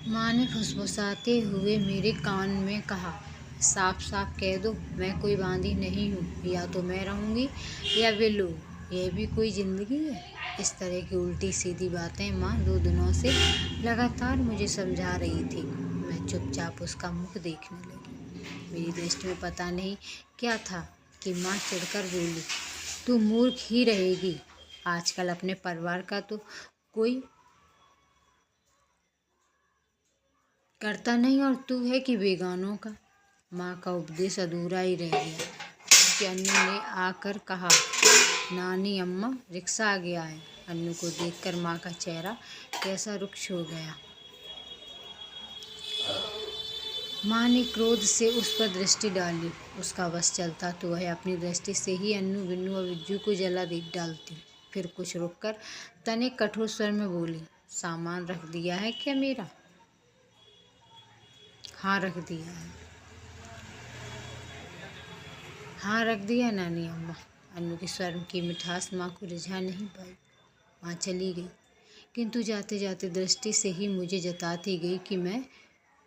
माँ ने फुसफुसाते हुए मेरे कान में कहा, साफ साफ कह दो, मैं कोई बांदी नहीं हूँ। या तो मैं रहूँगी या वे लोग। यह भी कोई ज़िंदगी है? इस तरह की उल्टी सीधी बातें माँ 2 दिनों से लगातार मुझे समझा रही थी। मैं चुपचाप उसका मुख देखने लगी। मेरी दृष्टि में पता नहीं क्या था कि माँ चिढ़कर बोली, तू मूर्ख ही रहेगी। आजकल अपने परिवार का तो कोई करता नहीं और तू है कि बेगानों का। माँ का उपदेश अधूरा ही रह गया कि अन्नू ने आकर कहा, नानी अम्मा रिक्शा आ गया है। अन्नू को देखकर माँ का चेहरा कैसा रुक्ष हो गया। माँ ने क्रोध से उस पर दृष्टि डाली। उसका बस चलता तो वह अपनी दृष्टि से ही अन्नू बिन्नू और बिज्जू को जला डालती। फिर कुछ रुककर तनिक कठोर स्वर में बोली, सामान रख दिया है क्या मेरा? हाँ रख दिया है। हाँ रख दिया नानी अम्मा। अन्नू के स्वर की मिठास माँ को रिझा नहीं पाई। माँ चली गई, किंतु जाते जाते दृष्टि से ही मुझे जताती गई कि मैं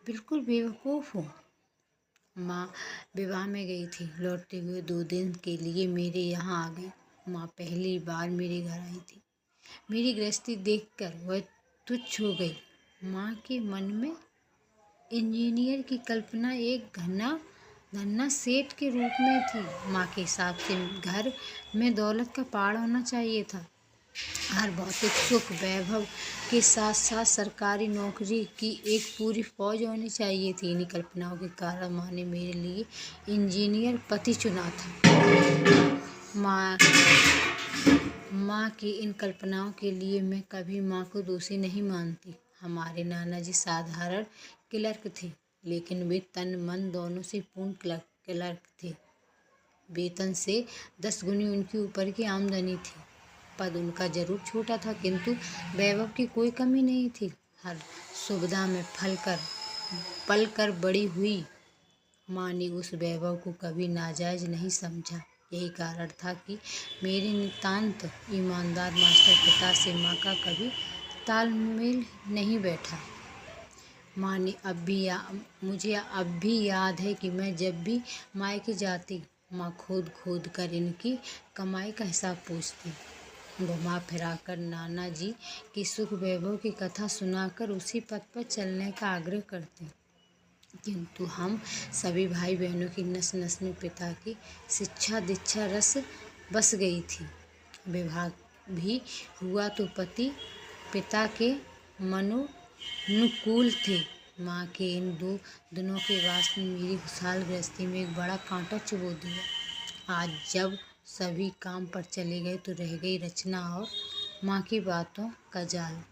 बिल्कुल बेवकूफ़ हूँ। माँ विवाह में गई थी। लौटते हुए 2 दिन के लिए मेरे यहाँ आ गई। माँ पहली बार मेरे घर आई थी। मेरी गृहस्थी देखकर वह तुच्छ हो गई। माँ के मन में इंजीनियर की कल्पना एक धन्ना सेठ के रूप में थी। माँ के हिसाब से घर में दौलत का पहाड़ होना चाहिए था। हर भौतिक सुख वैभव के साथ साथ सरकारी नौकरी की एक पूरी फौज होनी चाहिए थी। इन्हीं कल्पनाओं के कारण माँ ने मेरे लिए इंजीनियर पति चुना था। माँ की इन कल्पनाओं के लिए मैं कभी माँ को दोषी नहीं मानती। हमारे नाना जी साधारण क्लर्क थे, लेकिन वे तन मन दोनों से पूर्ण क्लर्क थे। वेतन से 10 गुनी उनकी ऊपर की आमदनी थी। पद उनका जरूर छोटा था, किंतु वैभव की कोई कमी नहीं थी। हर सुविधा में पल कर बड़ी हुई माँ ने उस वैभव को कभी नाजायज नहीं समझा। यही कारण था कि मेरे नितांत ईमानदार मास्टर पिता से माँ का कभी तालमेल नहीं बैठा। माँ ने मुझे अब भी याद है कि मैं जब भी मायके जाती, माँ खोद खोद कर इनकी कमाई का हिसाब पूछती। घुमा फिराकर नाना जी की सुख वैभव की कथा सुनाकर उसी पथ पर चलने का आग्रह करते। किंतु हम सभी भाई बहनों की नस नस में पिता की शिक्षा दीक्षा रस बस गई थी। विवाह भी हुआ तो पति पिता के मनोनुकूल थे। माँ के इन 2 दिनों के वास्ते मेरी खुशहाल गृहस्थी में एक बड़ा कांटा चुभो दिया। आज जब सभी काम पर चले गए तो रह गई रचना और माँ की बातों का जाल।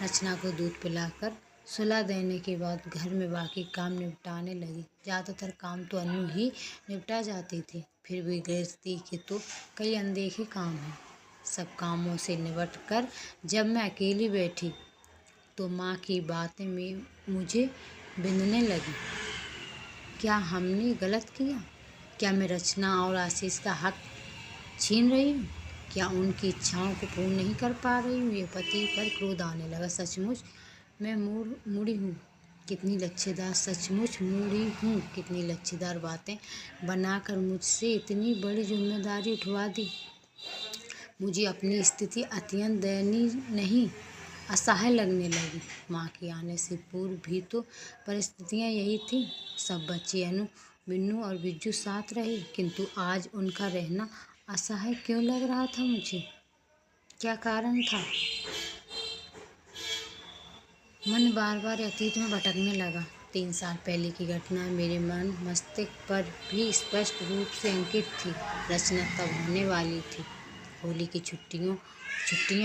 रचना को दूध पिलाकर सुला देने के बाद घर में बाकी काम निपटाने लगी। ज़्यादातर काम तो अन्नू ही निपटा जाती थी। फिर भी गृहस्थी के तो कई अनदेखे काम हैं। सब कामों से निपट कर जब मैं अकेली बैठी तो माँ की बातें में मुझे बिंदने लगी। क्या हमने गलत किया? क्या मैं रचना और आशीष का हक छीन रही हूँ? क्या उनकी इच्छाओं को पूर्ण नहीं कर पा रही हूँ? ये पति पर क्रोध आने लगा। सचमुच मैं मूढ़ी हूँ, कितनी लच्छेदार सचमुच मूढ़ी हूँ, कितनी लच्छेदार बातें बनाकर मुझसे इतनी बड़ी जिम्मेदारी उठवा दी। मुझे अपनी स्थिति अत्यंत दयनीय नहीं, असहाय लगने लगी। माँ के आने से पूर्व भी तो परिस्थितियाँ यही थी। सब बच्चे अनु बिन्नू और बिज्जू साथ रहे, किंतु आज उनका रहना असहाय क्यों लग रहा था मुझे? क्या कारण था? मन बार बार अतीत में भटकने लगा। 3 साल पहले की घटनाएं मेरे मन मस्तिष्क पर भी स्पष्ट रूप से अंकित थी। रचना तब होने वाली थी। होली की छुट्टियां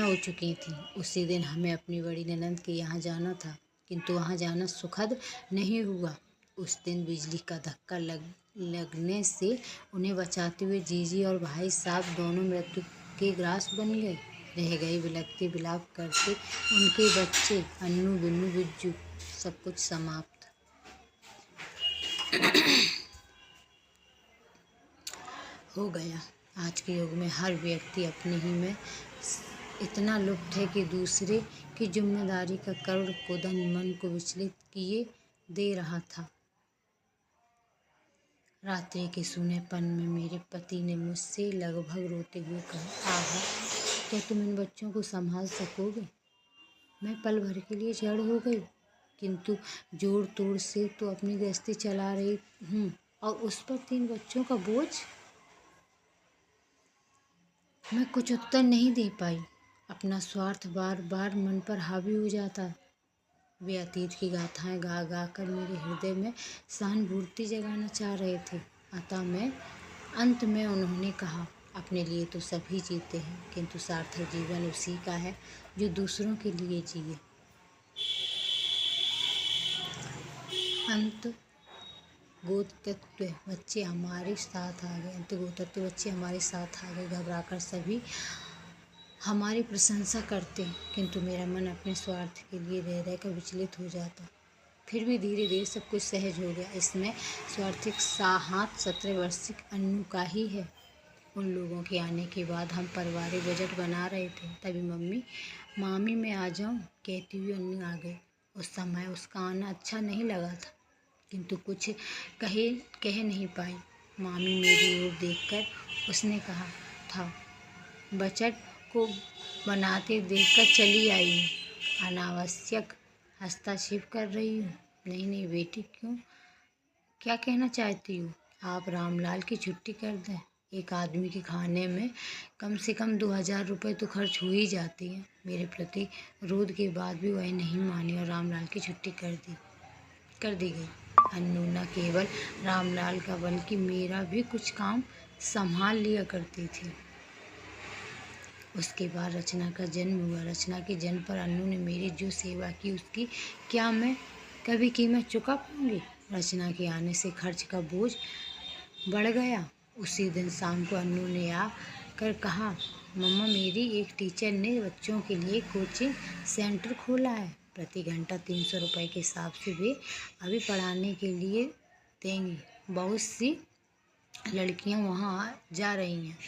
हो चुकी थीं। उसी दिन हमें अपनी बड़ी ननंद के यहाँ जाना था, किंतु वहाँ जाना सुखद नहीं हुआ। उस दिन बिजली का धक्का लगने से उन्हें बचाते हुए जीजी और भाई साहब दोनों मृत्यु के ग्रास बन गए। रह गए बिलखते बिलाप करते उनके बच्चे अन्नू बिन्नू बिज्जू। सब कुछ समाप्त हो गया। आज के युग में हर व्यक्ति अपने ही में इतना लुप्त है कि दूसरे कि जिम्मेदारी का करुण कोदन मन को विचलित किए दे रहा था। रात्रि के सूनेपन में मेरे पति ने मुझसे लगभग रोते हुए कहा, आभा, क्या तुम इन बच्चों को संभाल सकोगे? मैं पल भर के लिए जड़ हो गई, किंतु जोड़ तोड़ से तो अपनी गृहस्थी चला रही हूँ और उस पर 3 बच्चों का बोझ। मैं कुछ उत्तर नहीं दे पाई। अपना स्वार्थ बार बार मन पर हावी हो जाता। वे अतीत की गाथाएं गा गा कर मेरे हृदय में सहानुभूति जगाना चाह रहे थे। अतः अंत में उन्होंने कहा, अपने लिए तो सभी जीते हैं, किंतु सार्थक जीवन उसी का है जो दूसरों के लिए जिए। अंत गोतत्व बच्चे हमारे साथ आ गए। घबराकर सभी हमारी प्रशंसा करते, किंतु मेरा मन अपने स्वार्थ के लिए रह रहकर विचलित हो जाता। फिर भी धीरे धीरे सब कुछ सहज हो गया। इसमें स्वार्थिक हाथ 17 वर्षीय अन्नू का ही है। उन लोगों के आने के बाद हम पारिवारिक बजट बना रहे थे, तभी मामी मैं आ जाऊं कहती हुई अन्नू आ गई। उस समय उसका आना अच्छा नहीं लगा था, किंतु कुछ कह नहीं पाई। मामी मेरी ओर देखकर उसने कहा था, बजट को बनाते देखकर चली आई हूँ, अनावश्यक हस्तक्षेप कर रही हूँ। नहीं बेटी, क्यों, क्या कहना चाहती हो? आप रामलाल की छुट्टी कर दें। एक आदमी के खाने में कम से कम 2000 रुपये तो खर्च हो ही जाती है। मेरे प्रति रोध के बाद भी वह नहीं मानी और रामलाल की छुट्टी कर दी गई। अन्नू न केवल रामलाल का बल्कि मेरा भी कुछ काम संभाल लिया करती थी। उसके बाद रचना का जन्म हुआ। रचना के जन्म पर अन्नू ने मेरी जो सेवा की उसकी क्या मैं कभी कीमत चुका पाऊंगी? रचना के आने से खर्च का बोझ बढ़ गया। उसी दिन शाम को अन्नू ने आकर कहा, मम्मा, मेरी एक टीचर ने बच्चों के लिए कोचिंग सेंटर खोला है। प्रति घंटा 300 रुपये के हिसाब से वे अभी पढ़ाने के लिए देंगी। बहुत सी लड़कियां वहां जा रही हैं।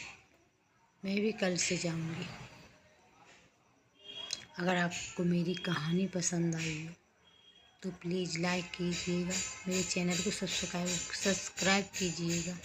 मैं भी कल से जाऊंगी। अगर आपको मेरी कहानी पसंद आई हो तो प्लीज़ लाइक कीजिएगा, मेरे चैनल को सब्सक्राइब कीजिएगा।